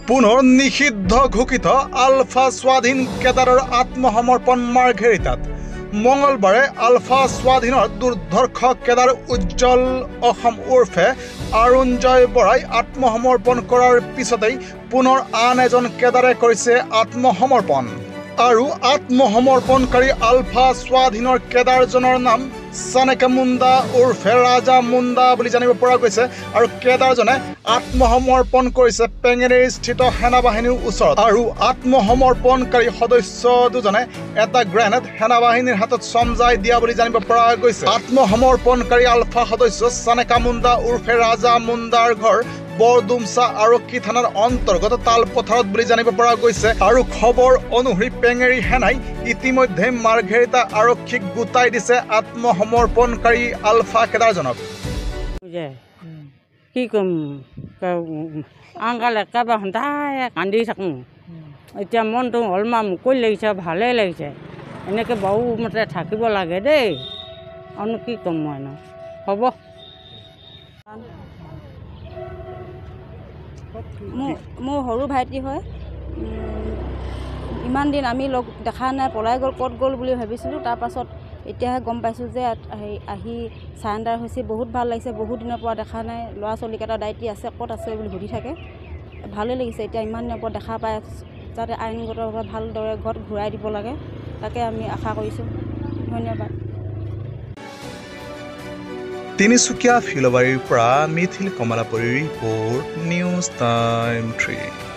পুনৰ নিষিদ্ধ ঘোষিত আলফা স্বাধীন কেডাৰৰ আত্মসমৰ্পণ মাৰ্ঘেৰিটাত মঙলবাৰে আলফা স্বাধীনৰ দুৰ্ধৰ্ষ কেডাৰ উজ্জ্বল অসম উৰ্ফে অৰুণজয় বৰাই আত্মসমৰ্পণ কৰাৰ পিছতেই পুনৰ আন এজন কেডাৰে কৰিছে আত্মসমৰ্পণ আৰু আত্মসমৰ্পণকাৰী আলফা স্বাধীনৰ কেডাৰজনৰ নাম চানেকা মুণ্ডা উৰ্ফে ৰাজা মুণ্ডা বুলি জানিব পৰা গৈছে আৰু কেডাৰজনে আত্মসমৰ্পণ কৰিছে পেঙেৰিস্থিত সেনাবাহিনীৰ ওচৰত আৰু আত্মসমৰ্পণকাৰী সদস্য দুজনে এটা গ্ৰেনেড সেনাবাহিনীৰ হাতত চমজাই দিয়া বুলি জানিব পৰা গৈছে। আত্মসমৰ্পণকাৰী আলফা সদস্য চানেকা মুণ্ডা উৰ্ফে ৰাজা মুণ্ডাৰ ঘৰ বৰডুমচা আৰক্ষী থানাৰ অন্তৰ্গত তালপথাৰত বুলি জানিব পৰা গৈছে আৰু খবৰ অনুসৰি পেঙেৰি সেনাই ইতিমধ্যে মাৰ্ঘেৰিটা আৰক্ষীক গোটাই দিছে আত্মসমৰ্পণকাৰী আলফা কেডাৰজনক। কি কম আংকাল একেবাৰে সদায় কান্দি থাকোঁ। এতিয়া মনটো অলমান মুকলি লাগিছে, ভালেই লাগিছে। এনেকৈ বহু মতে থাকিব লাগে দেই। আৰু কি ক'ম মই হ'ব। মোৰ সৰু ভাইটি হয়। ইমান দিন আমি লগ দেখা নাই, পলাই গ'ল, ক'ত গ'ল বুলি ভাবিছিলোঁ। তাৰপাছত এতিয়াহে গম পাইছোঁ যে আহি চাৰেণ্ডাৰ হৈছে। বহুত ভাল লাগিছে, বহুত দিনৰ পৰা দেখা নাই। ল'ৰা ছোৱালীকেইটা দায়িত্ব আছে, ক'ত আছে বুলি সুধি থাকে। ভালেই লাগিছে এতিয়া ইমান দিনৰ পৰা দেখা পাই, যাতে আইনগতভাৱে ভালদৰে ঘৰত ঘূৰাই দিব লাগে, তাকে আমি আশা কৰিছোঁ। ধন্যবাদ। তিনিচুকীয়া ফিলবাৰীৰ পৰা মিথিল কমলাপুৰীৰ ৰিপৰ্ট, নিউজ টাইম 3।